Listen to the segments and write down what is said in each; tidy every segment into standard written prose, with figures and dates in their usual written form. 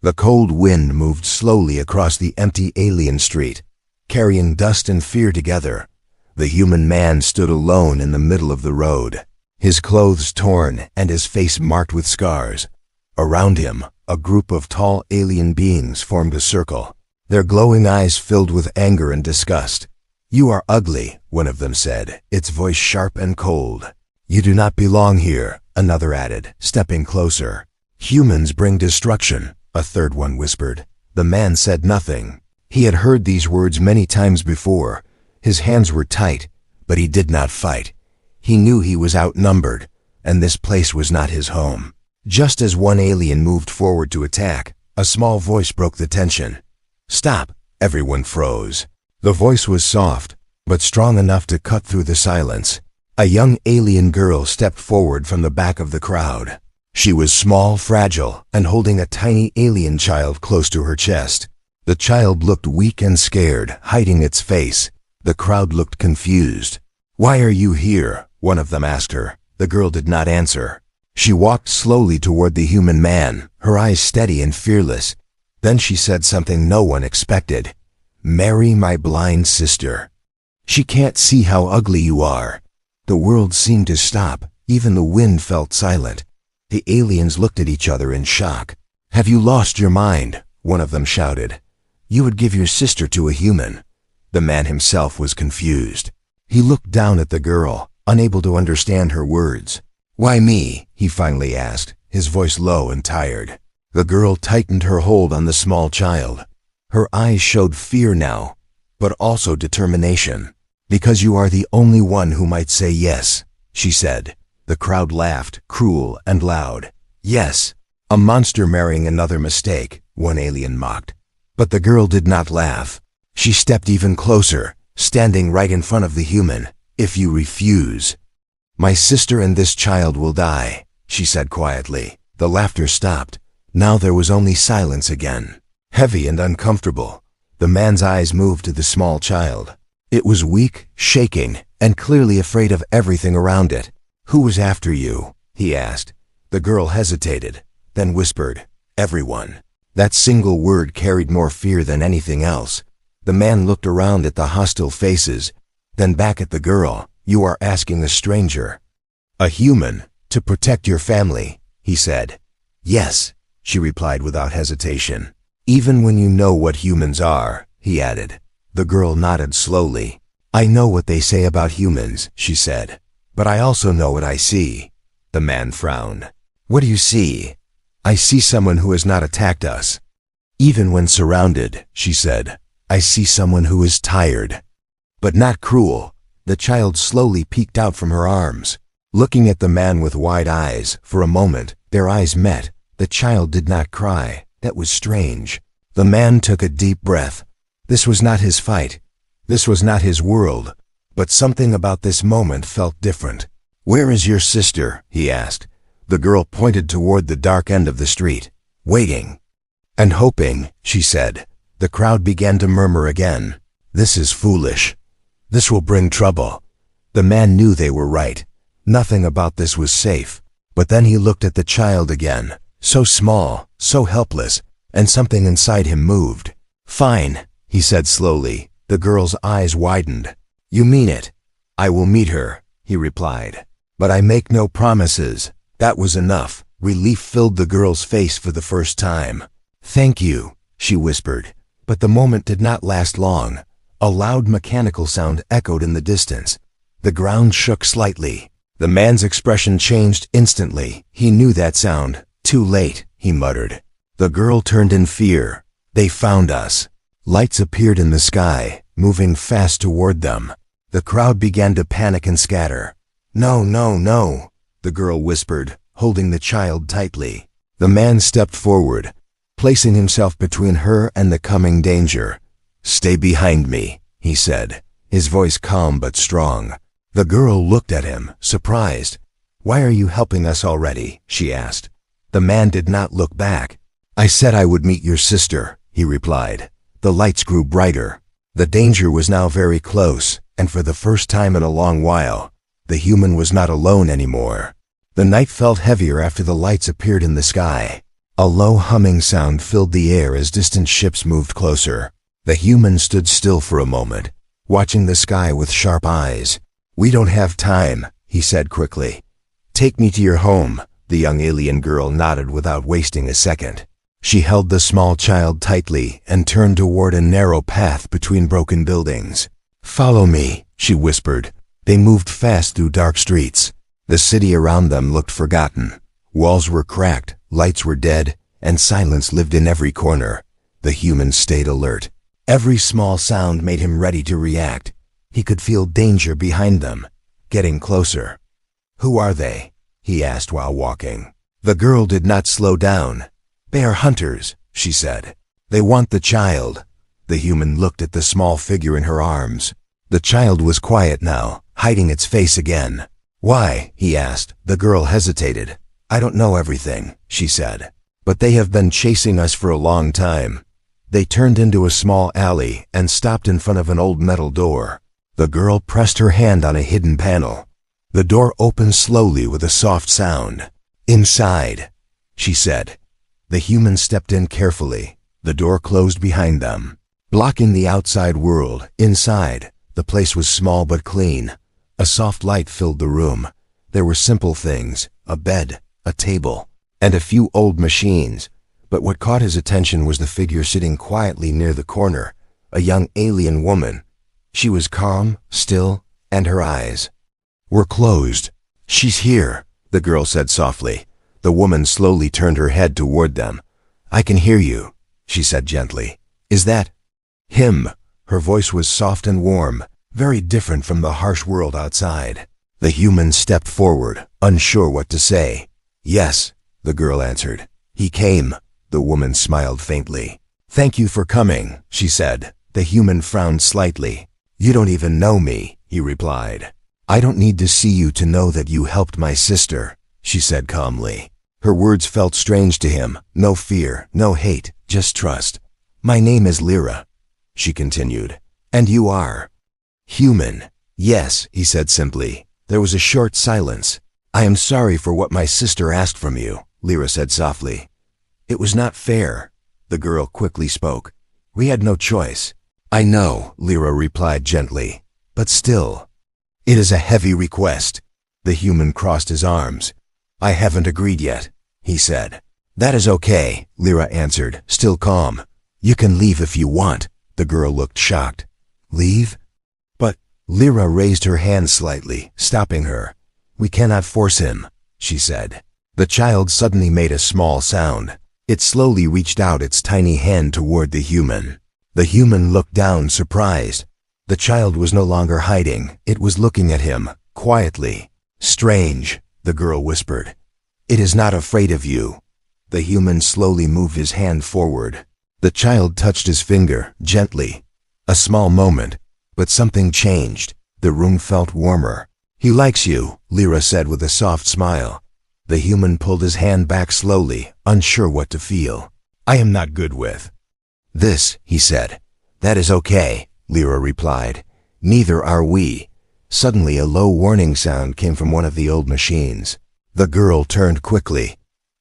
The cold wind moved slowly across the empty alien street, carrying dust and fear together. The human man stood alone in the middle of the road, his clothes torn and his face marked with scars. Around him, a group of tall alien beings formed a circle, their glowing eyes filled with anger and disgust. "You are ugly," one of them said, its voice sharp and cold. "You do not belong here," another added, stepping closer. "Humans bring destruction," a third one whispered. The man said nothing. He had heard these words many times before. His hands were tight, but he did not fight. He knew he was outnumbered, and this place was not his home. Just as one alien moved forward to attack, a small voice broke the tension. "Stop!" Everyone froze. The voice was soft, but strong enough to cut through the silence. A young alien girl stepped forward from the back of the crowd. She was small, fragile, and holding a tiny alien child close to her chest. The child looked weak and scared, hiding its face. The crowd looked confused. "Why are you here?" one of them asked her. The girl did not answer. She walked slowly toward the human man, her eyes steady and fearless. Then she said something no one expected. "Marry my blind sister. She can't see how ugly you are." The world seemed to stop. Even the wind felt silent. The aliens looked at each other in shock. "Have you lost your mind?" one of them shouted. "You would give your sister to a human." The man himself was confused. He looked down at the girl, unable to understand her words. "Why me?" he finally asked, his voice low and tired. The girl tightened her hold on the small child. Her eyes showed fear now, but also determination. "Because you are the only one who might say yes," she said. The crowd laughed, cruel and loud. "Yes, a monster marrying another mistake," one alien mocked. But the girl did not laugh. She stepped even closer, standing right in front of the human. "If you refuse, my sister and this child will die," she said quietly. The laughter stopped. Now there was only silence again, heavy and uncomfortable. The man's eyes moved to the small child. It was weak, shaking, and clearly afraid of everything around it. "Who was after you?" he asked. The girl hesitated, then whispered, "Everyone." That single word carried more fear than anything else. The man looked around at the hostile faces, then back at the girl. "You are asking a stranger, a human, to protect your family," he said. "Yes," she replied without hesitation. "Even when you know what humans are," he added. The girl nodded slowly. "I know what they say about humans," she said, "but I also know what I see." The man frowned. "What do you see?" "I see someone who has not attacked us. Even when surrounded," she said, "I see someone who is tired, but not cruel." The child slowly peeked out from her arms, looking at the man with wide eyes. For a moment, their eyes met. The child did not cry. That was strange. The man took a deep breath. This was not his fight. This was not his world. But something about this moment felt different. "Where is your sister?" he asked. The girl pointed toward the dark end of the street. "Waiting and hoping," she said. The crowd began to murmur again. "This is foolish. This will bring trouble." The man knew they were right. Nothing about this was safe. But then he looked at the child again, so small, so helpless, and something inside him moved. "Fine," he said slowly. The girl's eyes widened. "You mean it?" "I will meet her," he replied. "But I make no promises." That was enough. Relief filled the girl's face for the first time. "Thank you," she whispered. But the moment did not last long. A loud mechanical sound echoed in the distance. The ground shook slightly. The man's expression changed instantly. He knew that sound. "Too late," he muttered. The girl turned in fear. "They found us." Lights appeared in the sky, moving fast toward them. The crowd began to panic and scatter. "No, no, no," the girl whispered, holding the child tightly. The man stepped forward, placing himself between her and the coming danger. "Stay behind me," he said, his voice calm but strong. The girl looked at him, surprised. "Why are you helping us already?" she asked. The man did not look back. "I said I would meet your sister," he replied. The lights grew brighter. The danger was now very close, and for the first time in a long while, the human was not alone anymore. The night felt heavier after the lights appeared in the sky. A low humming sound filled the air as distant ships moved closer. The human stood still for a moment, watching the sky with sharp eyes. "We don't have time," he said quickly. "Take me to your home." The young alien girl nodded without wasting a second. She held the small child tightly and turned toward a narrow path between broken buildings. "Follow me," she whispered. They moved fast through dark streets. The city around them looked forgotten. Walls were cracked, lights were dead, and silence lived in every corner. The human stayed alert. Every small sound made him ready to react. He could feel danger behind them, getting closer. "Who are they?" he asked while walking. The girl did not slow down. "They are hunters," she said. "They want the child." The human looked at the small figure in her arms. The child was quiet now, hiding its face again. "Why?" he asked. The girl hesitated. "I don't know everything," she said. "But they have been chasing us for a long time." They turned into a small alley and stopped in front of an old metal door. The girl pressed her hand on a hidden panel. The door opened slowly with a soft sound. "Inside," she said. The human stepped in carefully. The door closed behind them, blocking the outside world. Inside, the place was small but clean. A soft light filled the room. There were simple things, a bed, a table, and a few old machines. But what caught his attention was the figure sitting quietly near the corner, a young alien woman. She was calm, still, and her eyes were closed. "She's here," the girl said softly. The woman slowly turned her head toward them. "I can hear you," she said gently. "Is that him?" Her voice was soft and warm, very different from the harsh world outside. The human stepped forward, unsure what to say. "Yes," the girl answered. "He came." The woman smiled faintly. "Thank you for coming," she said. The human frowned slightly. "You don't even know me," he replied. "I don't need to see you to know that you helped my sister," she said calmly. Her words felt strange to him. No fear, no hate, just trust. "My name is Lyra," she continued. "And you are human." "Yes," he said simply. There was a short silence. "I am sorry for what my sister asked from you," Lyra said softly. "It was not fair," the girl quickly spoke. "We had no choice." "I know," Lyra replied gently. "But still, it is a heavy request." The human crossed his arms. "I haven't agreed yet," he said. "That is okay," Lyra answered, still calm. "You can leave if you want." The girl looked shocked. "Leave?" "But—" Lyra raised her hand slightly, stopping her. "We cannot force him," she said. The child suddenly made a small sound. It slowly reached out its tiny hand toward the human. The human looked down, surprised. The child was no longer hiding. It was looking at him, quietly. "Strange," the girl whispered. "It is not afraid of you." The human slowly moved his hand forward. The child touched his finger, gently. A small moment, but something changed. The room felt warmer. "He likes you," Lyra said with a soft smile. The human pulled his hand back slowly, unsure what to feel. "I am not good with this," he said. "That is okay," Lyra replied. "Neither are we." Suddenly a low warning sound came from one of the old machines. The girl turned quickly.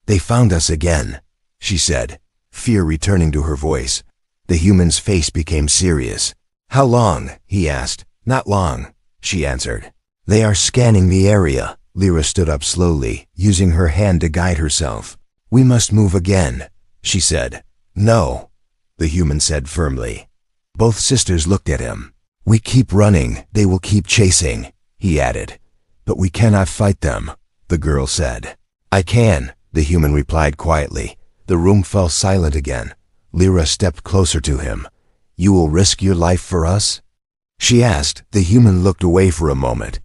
"They found us again," she said, fear returning to her voice. The human's face became serious. "How long?" he asked. "Not long," she answered. "They are scanning the area." Lyra stood up slowly, using her hand to guide herself. "We must move again," she said. "No," the human said firmly. Both sisters looked at him. "We keep running, they will keep chasing," he added. "But we cannot fight them," the girl said. "I can," the human replied quietly. The room fell silent again. Lyra stepped closer to him. "You will risk your life for us?" she asked. The human looked away for a moment.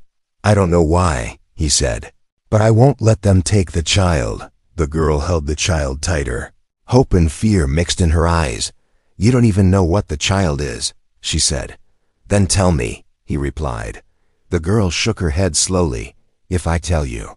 "I don't know why," he said. "But I won't let them take the child." The girl held the child tighter. Hope and fear mixed in her eyes. "You don't even know what the child is," she said. "Then tell me," he replied. The girl shook her head slowly. "If I tell you,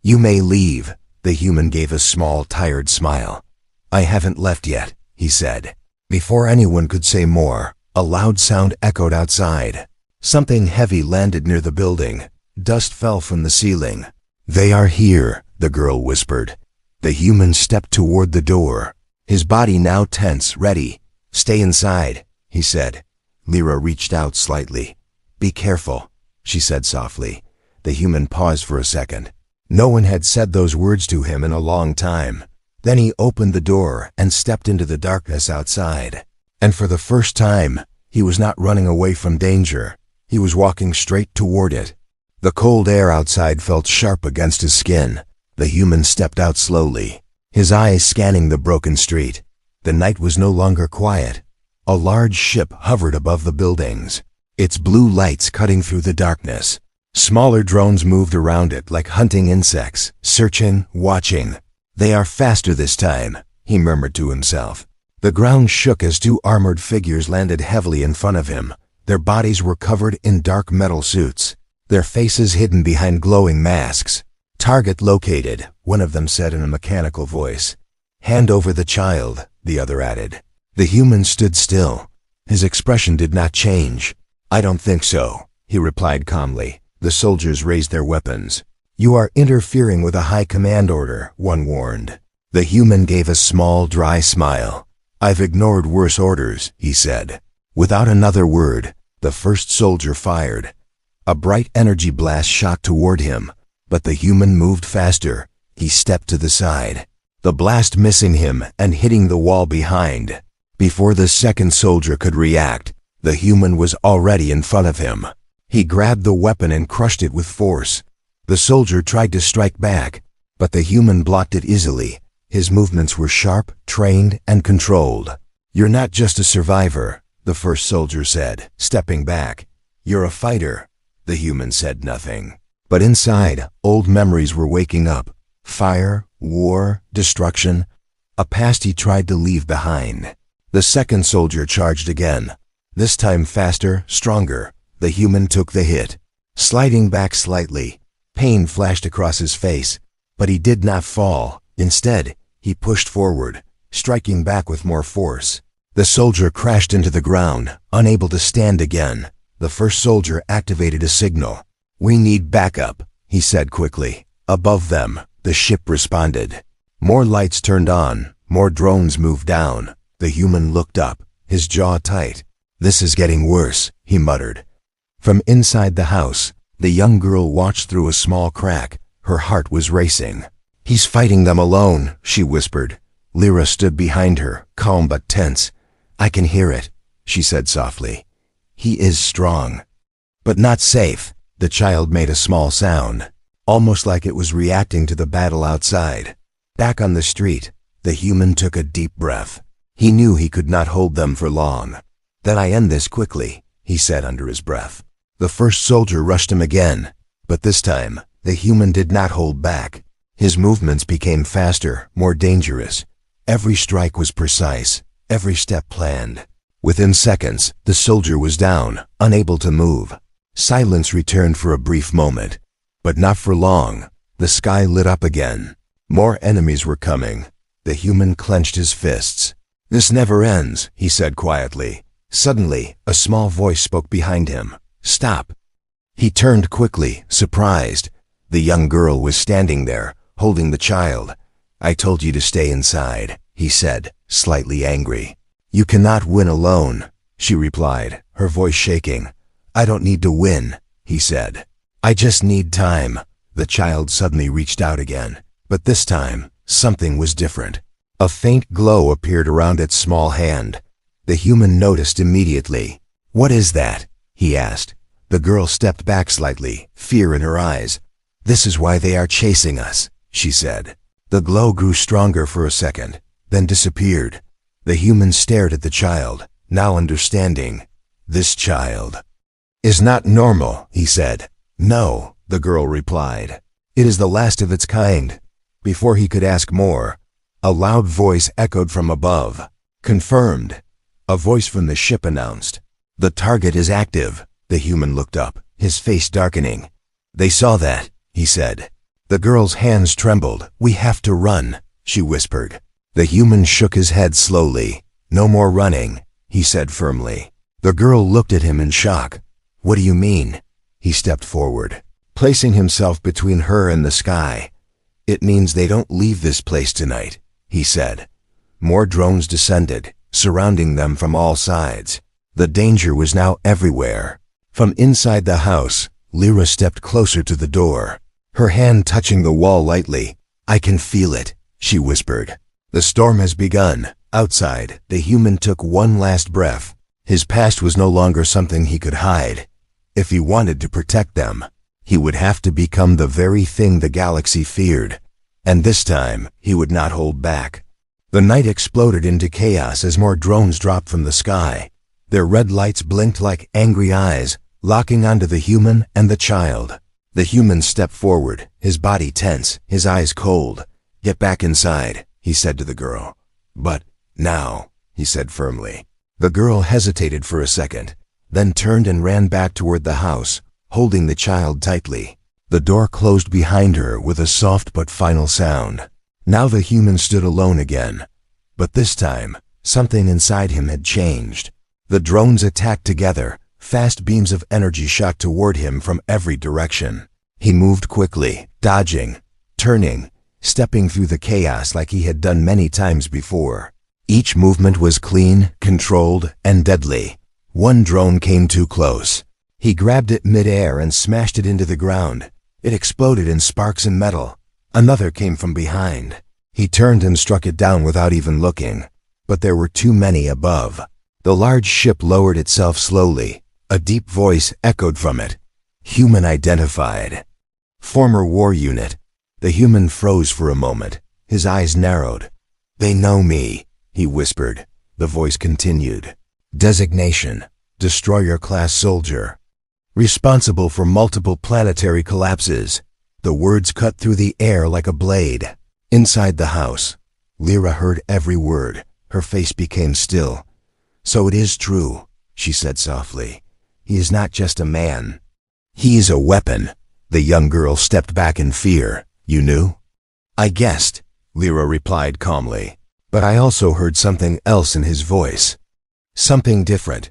you may leave." The human gave a small, tired smile. "I haven't left yet," he said. Before anyone could say more, a loud sound echoed outside. Something heavy landed near the building. Dust fell from the ceiling. "They are here," the girl whispered. The human stepped toward the door, his body now tense, ready. "Stay inside," he said. Lyra reached out slightly. "Be careful," she said softly. The human paused for a second. No one had said those words to him in a long time. Then he opened the door and stepped into the darkness outside. And for the first time, he was not running away from danger. He was walking straight toward it. The cold air outside felt sharp against his skin. The human stepped out slowly, his eyes scanning the broken street. The night was no longer quiet. A large ship hovered above the buildings, its blue lights cutting through the darkness. Smaller drones moved around it like hunting insects, searching, watching. "They are faster this time," he murmured to himself. The ground shook as two armored figures landed heavily in front of him. Their bodies were covered in dark metal suits, their faces hidden behind glowing masks. "Target located," one of them said in a mechanical voice. "Hand over the child," the other added. The human stood still. His expression did not change. "I don't think so," he replied calmly. The soldiers raised their weapons. "You are interfering with a high command order," one warned. The human gave a small, dry smile. "I've ignored worse orders," he said. Without another word, the first soldier fired. A bright energy blast shot toward him, but the human moved faster. He stepped to the side, the blast missing him and hitting the wall behind. Before the second soldier could react, the human was already in front of him. He grabbed the weapon and crushed it with force. The soldier tried to strike back, but the human blocked it easily. His movements were sharp, trained, and controlled. "You're not just a survivor," the first soldier said, stepping back. "You're a fighter." The human said nothing. But inside, old memories were waking up. Fire, war, destruction, a past he tried to leave behind. The second soldier charged again, this time faster, stronger. The human took the hit, sliding back slightly. Pain flashed across his face, but he did not fall. Instead, he pushed forward, striking back with more force. The soldier crashed into the ground, unable to stand again. The first soldier activated a signal. "We need backup," he said quickly. Above them, the ship responded. More lights turned on, more drones moved down. The human looked up, his jaw tight. "This is getting worse," he muttered. From inside the house, the young girl watched through a small crack. Her heart was racing. "He's fighting them alone," she whispered. Lyra stood behind her, calm but tense. "I can hear it," she said softly. "He is strong, but not safe." The child made a small sound, almost like it was reacting to the battle outside. Back on the street, the human took a deep breath. He knew he could not hold them for long. "Then I end this quickly," he said under his breath. The first soldier rushed him again, but this time, the human did not hold back. His movements became faster, more dangerous. Every strike was precise, every step planned. Within seconds, the soldier was down, unable to move. Silence returned for a brief moment, but not for long. The sky lit up again. More enemies were coming. The human clenched his fists. "This never ends," he said quietly. Suddenly, a small voice spoke behind him. "Stop." He turned quickly, surprised. The young girl was standing there, holding the child. "I told you to stay inside," he said, slightly angry. "You cannot win alone," she replied, her voice shaking. "I don't need to win," he said. "I just need time." The child suddenly reached out again, but this time, something was different. A faint glow appeared around its small hand. The human noticed immediately. "What is that?" he asked. The girl stepped back slightly, fear in her eyes. "This is why they are chasing us," she said. The glow grew stronger for a second, then disappeared. The human stared at the child, now understanding. "This child is not normal," he said. "No," the girl replied. "It is the last of its kind." Before he could ask more, a loud voice echoed from above. "Confirmed," a voice from the ship announced. "The target is active." The human looked up, his face darkening. "They saw that," he said. The girl's hands trembled. "We have to run," she whispered. The human shook his head slowly. "No more running," he said firmly. The girl looked at him in shock. "What do you mean?" He stepped forward, placing himself between her and the sky. It means they don't leave this place tonight, he said. More drones descended, surrounding them from all sides. The danger was now everywhere. From inside the house, Lyra stepped closer to the door, her hand touching the wall lightly. I can feel it, she whispered. The storm has begun. Outside, the human took one last breath. His past was no longer something he could hide. If he wanted to protect them, he would have to become the very thing the galaxy feared. And this time, he would not hold back. The night exploded into chaos as more drones dropped from the sky. Their red lights blinked like angry eyes, locking onto the human and the child. The human stepped forward, his body tense, his eyes cold. Get back inside, he said to the girl. But now, he said firmly. The girl hesitated for a second, then turned and ran back toward the house, holding the child tightly. The door closed behind her with a soft but final sound. Now the human stood alone again. But this time, something inside him had changed. The drones attacked together. Fast beams of energy shot toward him from every direction. He moved quickly, dodging, turning, stepping through the chaos like he had done many times before. Each movement was clean, controlled, and deadly. One drone came too close. He grabbed it mid-air and smashed it into the ground. It exploded in sparks and metal. Another came from behind. He turned and struck it down without even looking. But there were too many above. The large ship lowered itself slowly. A deep voice echoed from it. Human identified. Former war unit. The human froze for a moment. His eyes narrowed. They know me, he whispered. The voice continued. Designation: Destroyer-class soldier. Responsible for multiple planetary collapses. The words cut through the air like a blade. Inside the house, Lyra heard every word. Her face became still. So it is true, she said softly. He is not just a man. He is a weapon. The young girl stepped back in fear. You knew? I guessed, Lyra replied calmly. But I also heard something else in his voice. Something different.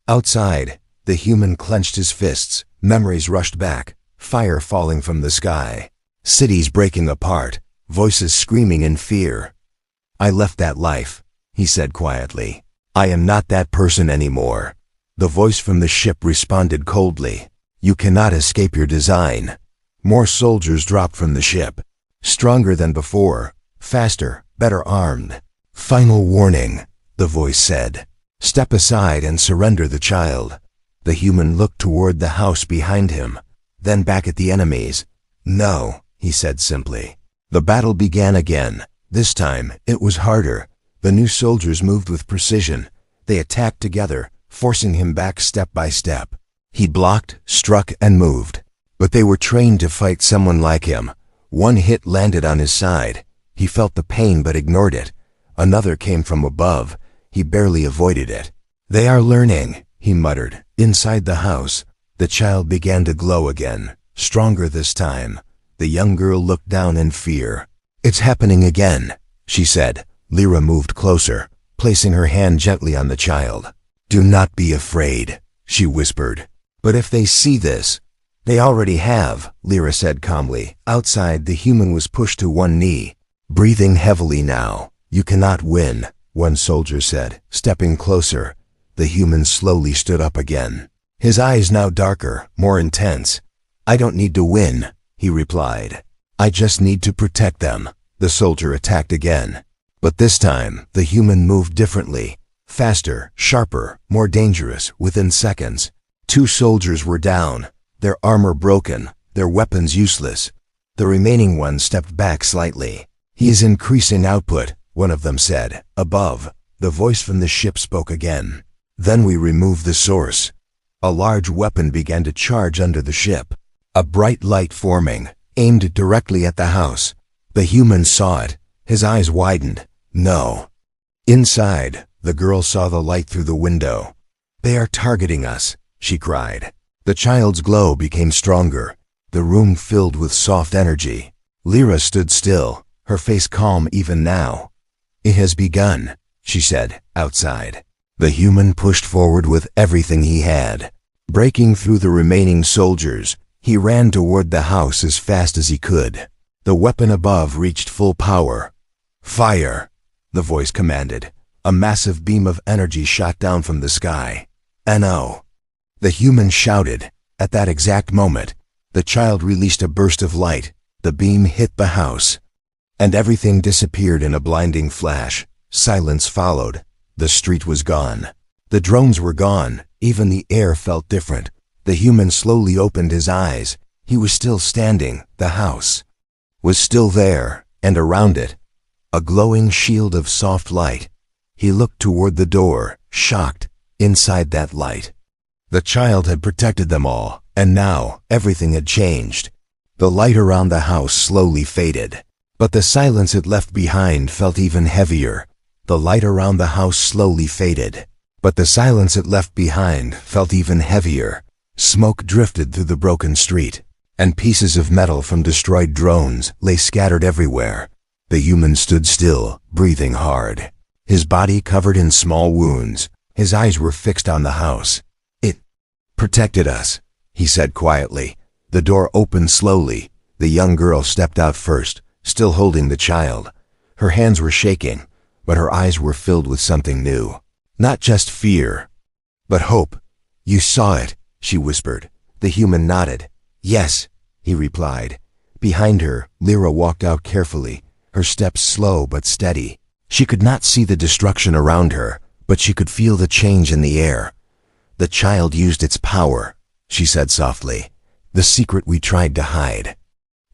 Outside, the human clenched his fists. Memories rushed back. Fire falling from the sky. Cities breaking apart. Voices screaming in fear. I left that life, he said quietly. I am not that person anymore. The voice from the ship responded coldly. You cannot escape your design. More soldiers dropped from the ship. Stronger than before. Faster, better armed. Final warning, the voice said. Step aside and surrender the child. The human looked toward the house behind him, then back at the enemies. No, he said simply. The battle began again. This time, it was harder. The new soldiers moved with precision. They attacked together, forcing him back step by step. He blocked, struck, and moved. But they were trained to fight someone like him. One hit landed on his side. He felt the pain but ignored it. Another came from above. He barely avoided it. They are learning, he muttered. Inside the house, the child began to glow again, stronger this time. The young girl looked down in fear. It's happening again, she said. Lyra moved closer, placing her hand gently on the child. Do not be afraid, she whispered. But if they see this, they already have, Lyra said calmly. Outside, the human was pushed to one knee, breathing heavily now. You cannot win, one soldier said, stepping closer. The human slowly stood up again, his eyes now darker, more intense. I don't need to win, he replied. I just need to protect them. The soldier attacked again. But this time, the human moved differently. Faster, sharper, more dangerous, within seconds. 2 soldiers were down, their armor broken, their weapons useless. The remaining one stepped back slightly. He is increasing output, one of them said. Above, the voice from the ship spoke again. Then we removed the source. A large weapon began to charge under the ship. A bright light forming, aimed directly at the house. The human saw it. His eyes widened. No. Inside, the girl saw the light through the window. They are targeting us, she cried. The child's glow became stronger. The room filled with soft energy. Lyra stood still, her face calm even now. It has begun, she said, outside. The human pushed forward with everything he had. Breaking through the remaining soldiers, he ran toward the house as fast as he could. The weapon above reached full power. "Fire!" the voice commanded. A massive beam of energy shot down from the sky. "No!" the human shouted. At that exact moment, the child released a burst of light. The beam hit the house, and everything disappeared in a blinding flash. Silence followed. The street was gone. The drones were gone. Even the air felt different. The human slowly opened his eyes. He was still standing. The house was still there, and around it, a glowing shield of soft light. He looked toward the door, shocked. Inside that light, the child had protected them all, and now everything had changed. The light around the house slowly faded, but the silence it left behind felt even heavier. The light around the house slowly faded, but the silence it left behind felt even heavier. Smoke drifted through the broken street, and pieces of metal from destroyed drones lay scattered everywhere. The human stood still, breathing hard, his body covered in small wounds. His eyes were fixed on the house. "It protected us," he said quietly. The door opened slowly. The young girl stepped out first, still holding the child. Her hands were shaking, but her eyes were filled with something new. Not just fear, but hope. "You saw it," she whispered. The human nodded. "Yes," he replied. Behind her, Lyra walked out carefully, her steps slow but steady. She could not see the destruction around her, but she could feel the change in the air. "The child used its power," she said softly. "The secret we tried to hide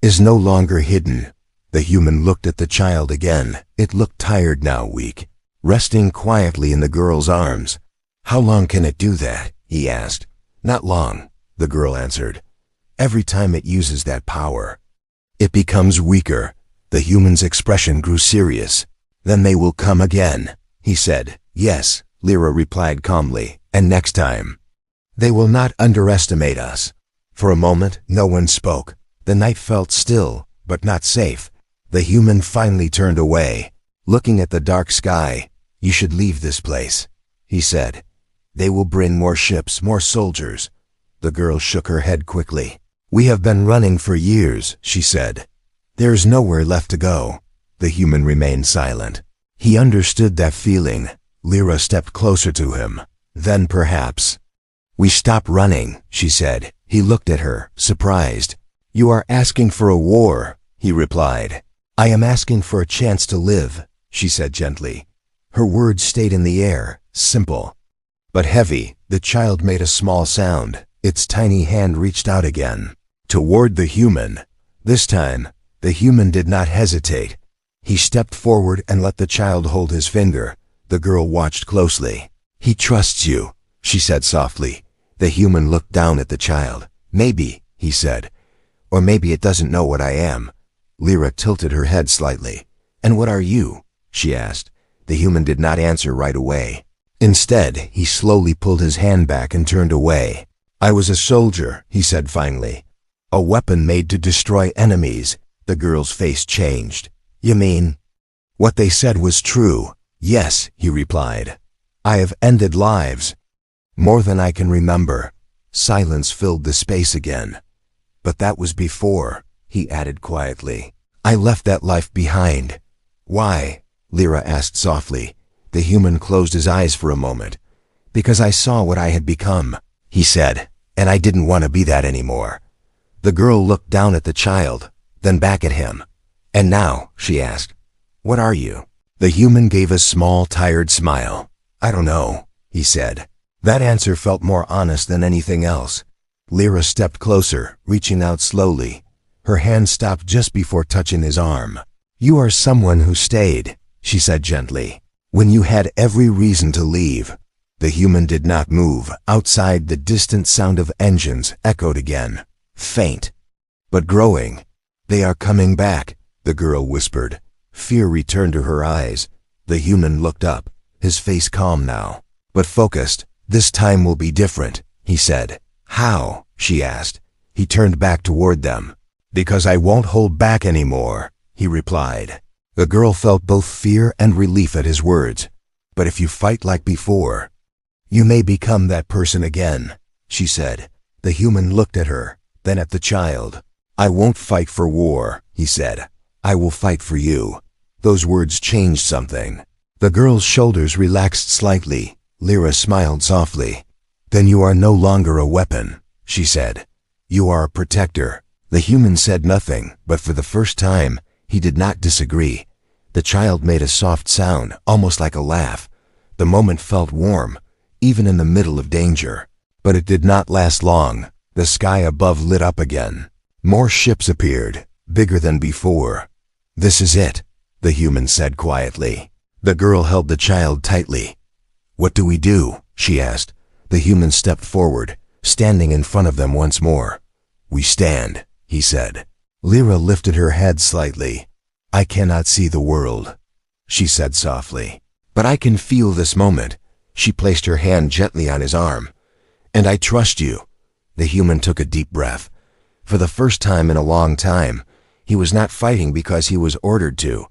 is no longer hidden." The human looked at the child again. It looked tired now, weak, resting quietly in the girl's arms. "How long can it do that?" he asked. "Not long," the girl answered. "Every time it uses that power, it becomes weaker." The human's expression grew serious. "Then they will come again," he said. "Yes," Lyra replied calmly, "and next time, they will not underestimate us." For a moment, no one spoke. The night felt still, but not safe. The human finally turned away, looking at the dark sky. "You should leave this place," he said. "They will bring more ships, more soldiers." The girl shook her head quickly. "We have been running for years," she said. "There is nowhere left to go." The human remained silent. He understood that feeling. Lyra stepped closer to him. "Then perhaps we stop running," she said. He looked at her, surprised. "You are asking for a war," he replied. "I am asking for a chance to live," she said gently. Her words stayed in the air, simple but heavy. The child made a small sound. Its tiny hand reached out again, toward the human. This time, the human did not hesitate. He stepped forward and let the child hold his finger. The girl watched closely. "He trusts you," she said softly. The human looked down at the child. "Maybe," he said. "Or maybe it doesn't know what I am." Lyra tilted her head slightly. "And what are you?" she asked. The human did not answer right away. Instead, he slowly pulled his hand back and turned away. "I was a soldier," he said finally. "A weapon made to destroy enemies." The girl's face changed. "You mean what they said was true?" "Yes," he replied. "I have ended lives. More than I can remember." Silence filled the space again. "But that was before," he added quietly. "I left that life behind." "Why?" Lyra asked softly. The human closed his eyes for a moment. "Because I saw what I had become," he said, "and I didn't want to be that anymore." The girl looked down at the child, then back at him. "And now," she asked, "what are you?" The human gave a small, tired smile. "I don't know," he said. That answer felt more honest than anything else. Lyra stepped closer, reaching out slowly. Her hand stopped just before touching his arm. "You are someone who stayed," she said gently, "when you had every reason to leave." The human did not move. Outside, the distant sound of engines echoed again, faint, but growing. "They are coming back," the girl whispered. Fear returned to her eyes. The human looked up, his face calm now, but focused. "This time will be different," he said. "How?" she asked. He turned back toward them. "Because I won't hold back anymore," he replied. The girl felt both fear and relief at his words. "But if you fight like before, you may become that person again," she said. The human looked at her, then at the child. "I won't fight for war," he said. "I will fight for you." Those words changed something. The girl's shoulders relaxed slightly. Lyra smiled softly. "Then you are no longer a weapon," she said. "You are a protector." The human said nothing, but for the first time, he did not disagree. The child made a soft sound, almost like a laugh. The moment felt warm, even in the middle of danger. But it did not last long. The sky above lit up again. More ships appeared, bigger than before. "This is it," the human said quietly. The girl held the child tightly. "What do we do?" she asked. The human stepped forward, standing in front of them once more. "We stand," he said. Lyra lifted her head slightly. "I cannot see the world," she said softly. "But I can feel this moment." She placed her hand gently on his arm. "And I trust you." The human took a deep breath. For the first time in a long time, he was not fighting because he was ordered to.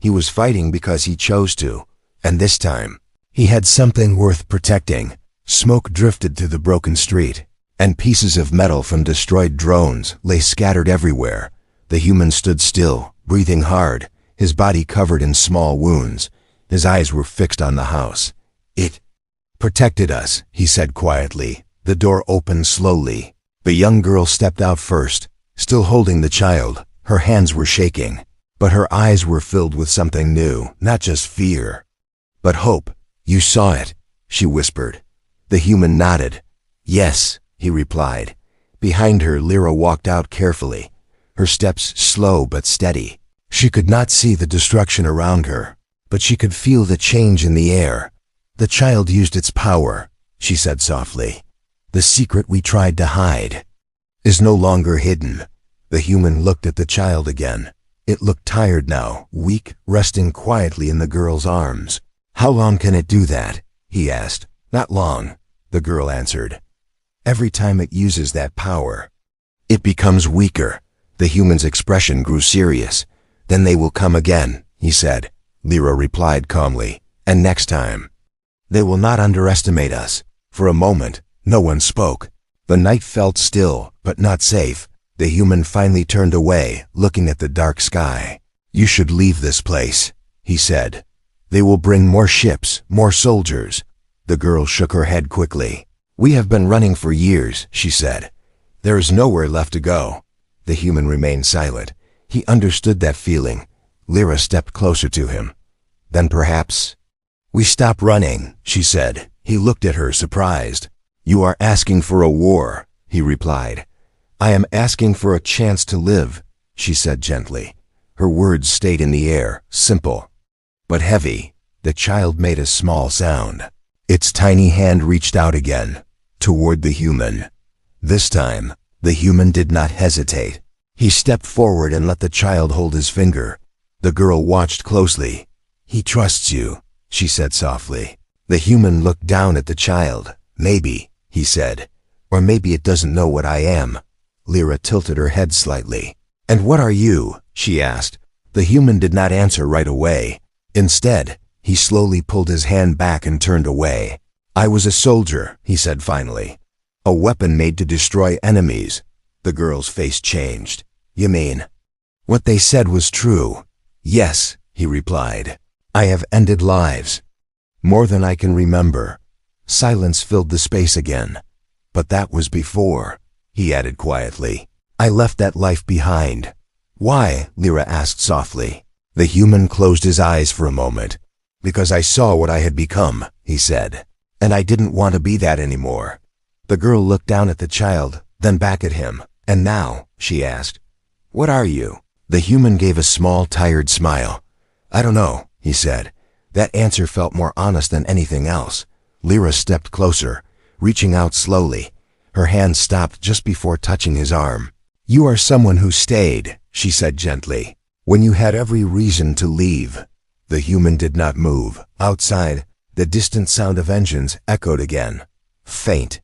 He was fighting because he chose to. And this time, he had something worth protecting. Smoke drifted through the broken street, and pieces of metal from destroyed drones lay scattered everywhere. The human stood still, breathing hard, his body covered in small wounds. His eyes were fixed on the house. "It protected us," he said quietly. The door opened slowly. The young girl stepped out first, still holding the child. Her hands were shaking, but her eyes were filled with something new, not just fear, but hope. "You saw it," she whispered. The human nodded. "Yes," he replied. Behind her, Lyra walked out carefully, her steps slow but steady. She could not see the destruction around her, but she could feel the change in the air. "The child used its power," she said softly. "The secret we tried to hide is no longer hidden." The human looked at the child again. It looked tired now, weak, resting quietly in the girl's arms. "How long can it do that?" he asked. "Not long," the girl answered. "Every time it uses that power, it becomes weaker." The human's expression grew serious. "Then they will come again," he said. Lyra replied calmly. "And next time, they will not underestimate us." For a moment, no one spoke. The night felt still, but not safe. The human finally turned away, looking at the dark sky. "You should leave this place," he said. "They will bring more ships, more soldiers." The girl shook her head quickly. "We have been running for years," she said. "There is nowhere left to go." The human remained silent. He understood that feeling. Lyra stepped closer to him. "Then perhaps we stop running," she said. He looked at her, surprised. "You are asking for a war," he replied. "I am asking for a chance to live," she said gently. Her words stayed in the air, simple, but heavy. The child made a small sound. Its tiny hand reached out again, toward the human. This time, the human did not hesitate. He stepped forward and let the child hold his finger. The girl watched closely. "He trusts you," she said softly. The human looked down at the child. "Maybe," he said. "Or maybe it doesn't know what I am." Lyra tilted her head slightly. "And what are you?" she asked. The human did not answer right away. Instead, he slowly pulled his hand back and turned away. "I was a soldier," he said finally. "A weapon made to destroy enemies." The girl's face changed. "You mean what they said was true?" "Yes," he replied. "I have ended lives. More than I can remember." Silence filled the space again. "But that was before," he added quietly. "I left that life behind." "Why?" Lyra asked softly. The human closed his eyes for a moment. "Because I saw what I had become," he said. "And I didn't want to be that anymore." The girl looked down at the child, then back at him. "And now," she asked, "what are you?" The human gave a small, tired smile. "I don't know," he said. That answer felt more honest than anything else. Lyra stepped closer, reaching out slowly. Her hand stopped just before touching his arm. "You are someone who stayed," she said gently, "when you had every reason to leave." The human did not move. Outside, the distant sound of engines echoed again. Faint,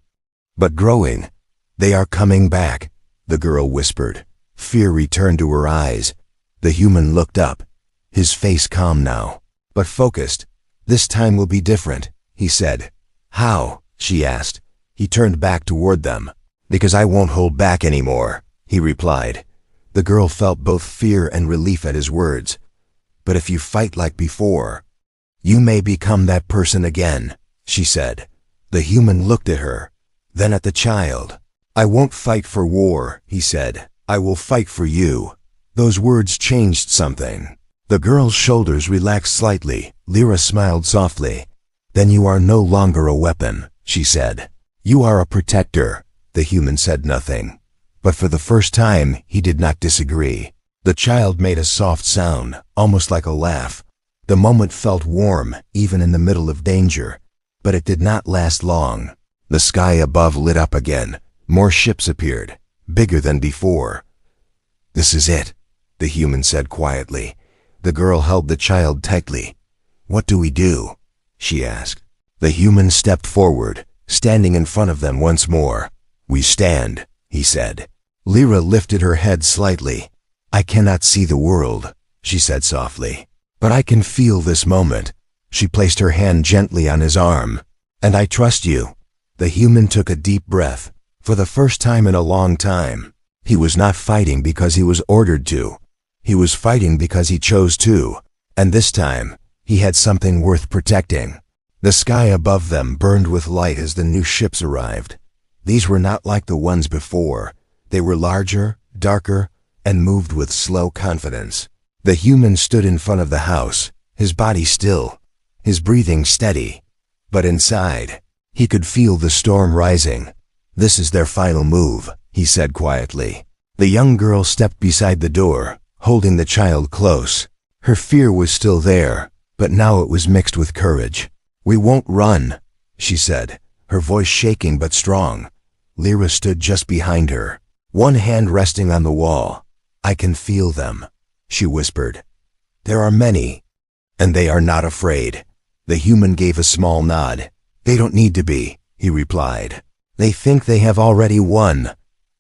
but growing. "They are coming back," the girl whispered. Fear returned to her eyes. The human looked up, his face calm now, but focused. "This time will be different," he said. "How?" she asked. He turned back toward them. "Because I won't hold back anymore," he replied. The girl felt both fear and relief at his words. But if you fight like before, you may become that person again, she said. The human looked at her, then at the child. I won't fight for war, he said. I will fight for you. Those words changed something. The girl's shoulders relaxed slightly. Lyra smiled softly. Then you are no longer a weapon, she said. You are a protector. The human said nothing. But for the first time, he did not disagree. The child made a soft sound, almost like a laugh. The moment felt warm, even in the middle of danger. But it did not last long. The sky above lit up again. More ships appeared, bigger than before. This is it, the human said quietly. The girl held the child tightly. What do we do? She asked. The human stepped forward, standing in front of them once more. We stand, he said. Lyra lifted her head slightly. I cannot see the world, she said softly. But I can feel this moment. She placed her hand gently on his arm. And I trust you. The human took a deep breath. For the first time in a long time, he was not fighting because he was ordered to. He was fighting because he chose to. And this time, he had something worth protecting. The sky above them burned with light as the new ships arrived. These were not like the ones before. They were larger, darker, and moved with slow confidence. The human stood in front of the house, his body still, his breathing steady. But inside, he could feel the storm rising. This is their final move, he said quietly. The young girl stepped beside the door, holding the child close. Her fear was still there, but now it was mixed with courage. We won't run, she said, her voice shaking but strong. Lyra stood just behind her, one hand resting on the wall. I can feel them, she whispered. There are many, and they are not afraid. The human gave a small nod. They don't need to be, he replied. They think they have already won.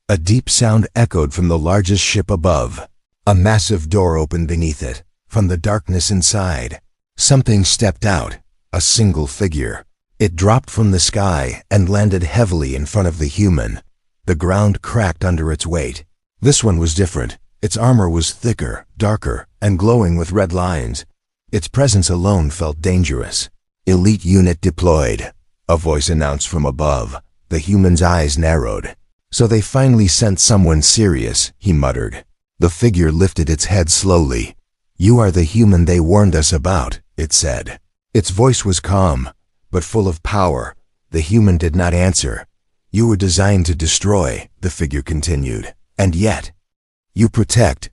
A deep sound echoed from the largest ship above. A massive door opened beneath it. From the darkness inside, something stepped out, a single figure. It dropped from the sky and landed heavily in front of the human. The ground cracked under its weight. This one was different. Its armor was thicker, darker, and glowing with red lines. Its presence alone felt dangerous. Elite unit deployed, a voice announced from above. The human's eyes narrowed. So they finally sent someone serious, he muttered. The figure lifted its head slowly. You are the human they warned us about, it said. Its voice was calm, but full of power. The human did not answer. You were designed to destroy, the figure continued. And yet, you protect.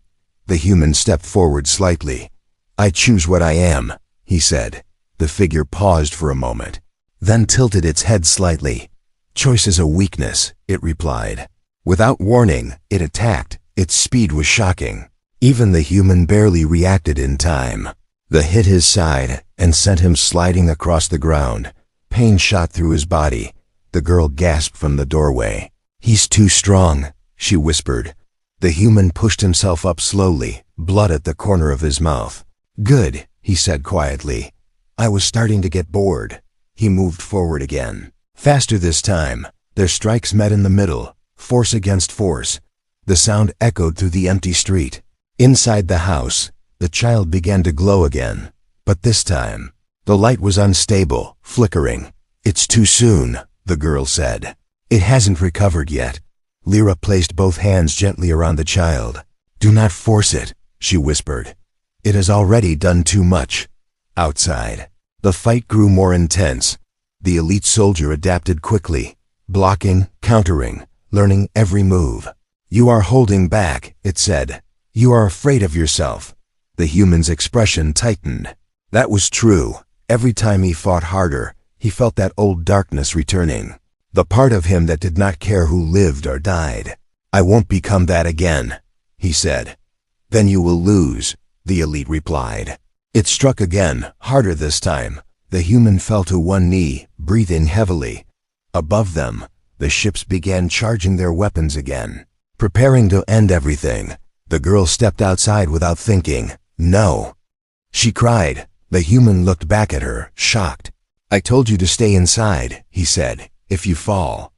The human stepped forward slightly. I choose what I am, he said. The figure paused for a moment, then tilted its head slightly. Choice is a weakness, it replied. Without warning, it attacked. Its speed was shocking. Even the human barely reacted in time. The hit his side and sent him sliding across the ground. Pain shot through his body. The girl gasped from the doorway. He's too strong, she whispered. The human pushed himself up slowly, blood at the corner of his mouth. Good, he said quietly. I was starting to get bored. He moved forward again. Faster this time. Their strikes met in the middle, force against force. The sound echoed through the empty street. Inside the house, the child began to glow again. But this time, the light was unstable, flickering. It's too soon, the girl said. It hasn't recovered yet. Lyra placed both hands gently around the child. Do not force it, she whispered. It has already done too much. Outside, the fight grew more intense. The elite soldier adapted quickly, blocking, countering, learning every move. You are holding back, it said. You are afraid of yourself. The human's expression tightened. That was true. Every time he fought harder, he felt that old darkness returning. The part of him that did not care who lived or died. I won't become that again, he said. Then you will lose, the elite replied. It struck again, harder this time. The human fell to one knee, breathing heavily. Above them, the ships began charging their weapons again, preparing to end everything. The girl stepped outside without thinking. No, she cried. The human looked back at her, shocked. I told you to stay inside, he said. If you fall.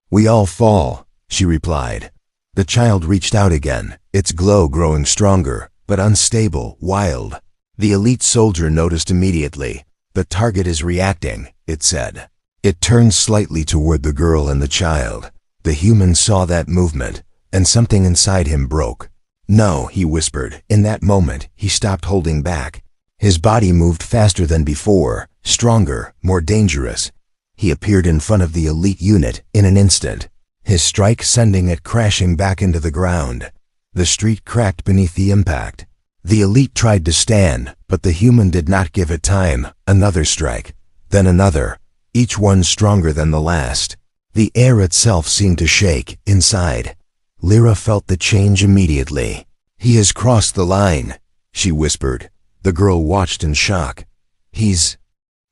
We all fall, she replied. The child reached out again, its glow growing stronger, but unstable, wild. The elite soldier noticed immediately. "The target is reacting," it said. It turned slightly toward the girl and the child. The human saw that movement, and something inside him broke. "No," he whispered. In that moment, he stopped holding back. His body moved faster than before, stronger, more dangerous. He appeared in front of the elite unit in an instant, his strike sending it crashing back into the ground. The street cracked beneath the impact. The elite tried to stand, but the human did not give it time. Another strike, then another, each one stronger than the last. The air itself seemed to shake inside. Lyra felt the change immediately. "He has crossed the line," she whispered. The girl watched in shock. "He's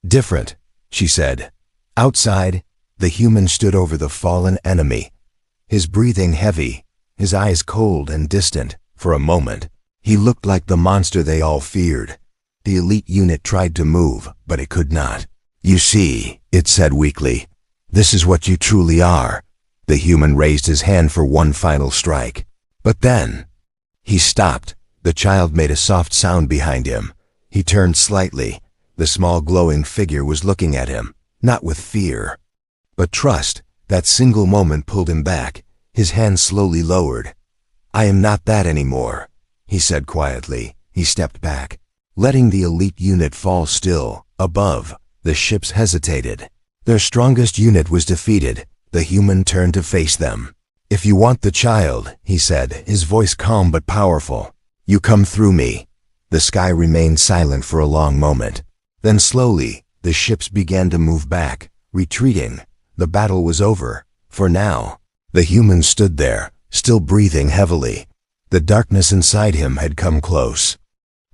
different," she said. Outside, the human stood over the fallen enemy, his breathing heavy, his eyes cold and distant. For a moment, he looked like the monster they all feared. The elite unit tried to move, but it could not. "You see," it said weakly, "this is what you truly are." The human raised his hand for one final strike. But then, he stopped. The child made a soft sound behind him. He turned slightly. The small glowing figure was looking at him, not with fear, but trust. That single moment pulled him back. His hand slowly lowered. "I am not that anymore," he said quietly. He stepped back, letting the elite unit fall still. Above, the ships hesitated. Their strongest unit was defeated. The human turned to face them. "If you want the child," he said, his voice calm but powerful, "you come through me." The sky remained silent for a long moment. Then slowly, the ships began to move back, retreating. The battle was over. For now. The human stood there, still breathing heavily. The darkness inside him had come close.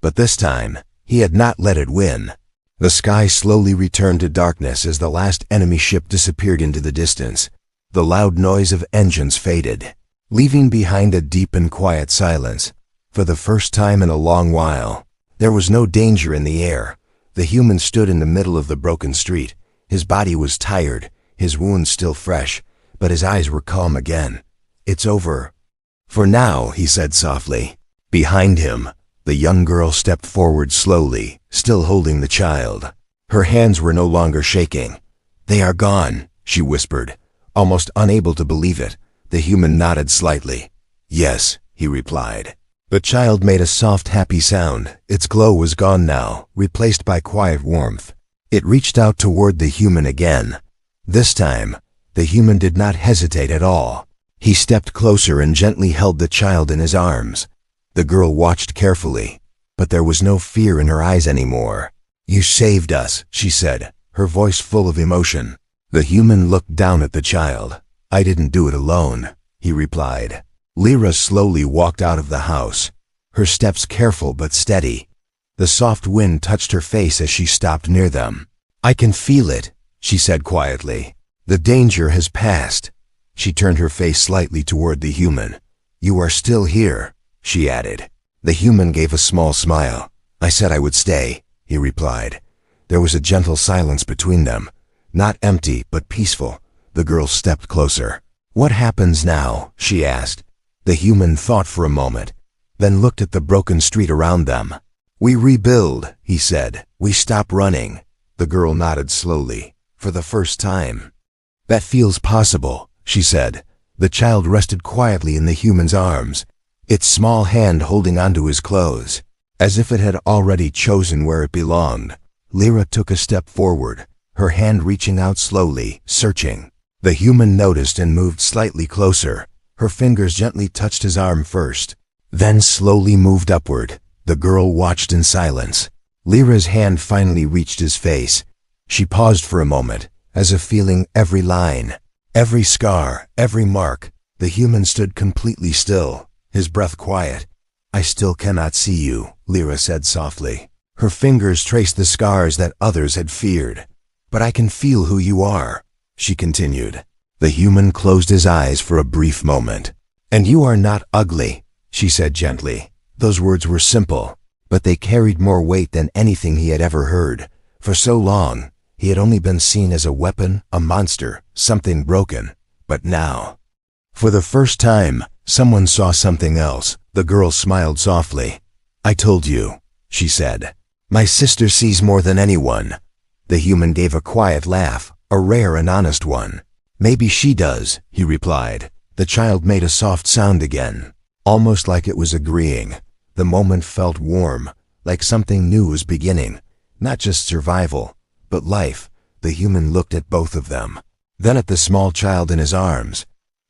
But this time, he had not let it win. The sky slowly returned to darkness as the last enemy ship disappeared into the distance. The loud noise of engines faded, leaving behind a deep and quiet silence. For the first time in a long while, there was no danger in the air. The human stood in the middle of the broken street. His body was tired, his wounds still fresh, but his eyes were calm again. "It's over. For now," he said softly. Behind him, the young girl stepped forward slowly, still holding the child. Her hands were no longer shaking. "They are gone," she whispered, almost unable to believe it. The human nodded slightly. "Yes," he replied. The child made a soft, happy sound. Its glow was gone now, replaced by quiet warmth. It reached out toward the human again. This time, the human did not hesitate at all. He stepped closer and gently held the child in his arms. The girl watched carefully, but there was no fear in her eyes anymore. "You saved us," she said, her voice full of emotion. The human looked down at the child. "I didn't do it alone," he replied. Lyra slowly walked out of the house, her steps careful but steady. The soft wind touched her face as she stopped near them. "I can feel it," she said quietly. "The danger has passed." She turned her face slightly toward the human. "You are still here," she added. The human gave a small smile. "I said I would stay," he replied. There was a gentle silence between them, not empty but peaceful. The girl stepped closer. "What happens now?" she asked. The human thought for a moment, then looked at the broken street around them. "We rebuild," he said. "We stop running." The girl nodded slowly, for the first time. "That feels possible," she said. The child rested quietly in the human's arms, its small hand holding onto his clothes, as if it had already chosen where it belonged. Lyra took a step forward, her hand reaching out slowly, searching. The human noticed and moved slightly closer. Her fingers gently touched his arm first, then slowly moved upward. The girl watched in silence. Lyra's hand finally reached his face. She paused for a moment, as if feeling every line, every scar, every mark. The human stood completely still, his breath quiet. "I still cannot see you," Lyra said softly. Her fingers traced the scars that others had feared. "But I can feel who you are," she continued. The human closed his eyes for a brief moment. "And you are not ugly," she said gently. Those words were simple, but they carried more weight than anything he had ever heard. For so long, he had only been seen as a weapon, a monster, something broken. But now, for the first time, Someone saw something else. The girl smiled softly. I told you, she said. My sister sees more than anyone. The human gave a quiet laugh, a rare and honest one. Maybe she does, he replied. The child made a soft sound again, almost like it was agreeing. The moment felt warm, like something new was beginning. Not just survival, but life. The human looked at both of them, then at the small child in his arms.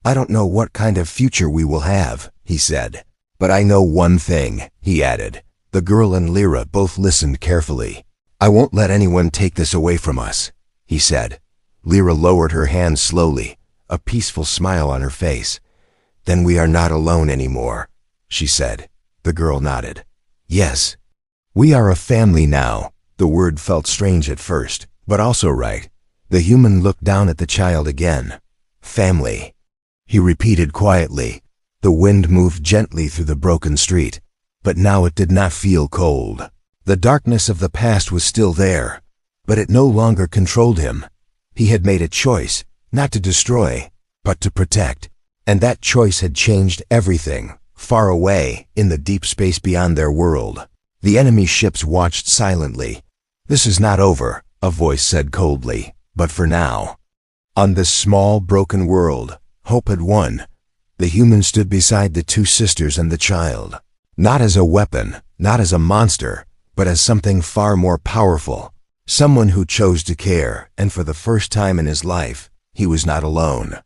I don't know what kind of future we will have, he said. But I know one thing, he added. The girl and Lyra both listened carefully. I won't let anyone take this away from us, he said. Lyra lowered her hands slowly, a peaceful smile on her face. Then we are not alone anymore, she said. The girl nodded. Yes. We are a family now. The word felt strange at first, but also right. The human looked down at the child again. Family, he repeated quietly. The wind moved gently through the broken street, but now it did not feel cold. The darkness of the past was still there, but it no longer controlled him. He had made a choice, not to destroy, but to protect. And that choice had changed everything. Far away, in the deep space beyond their world, the enemy ships watched silently. This is not over, a voice said coldly, but for now. On this small, broken world, hope had won. The human stood beside the two sisters and the child, not as a weapon, not as a monster, but as something far more powerful. Someone who chose to care, and for the first time in his life, he was not alone.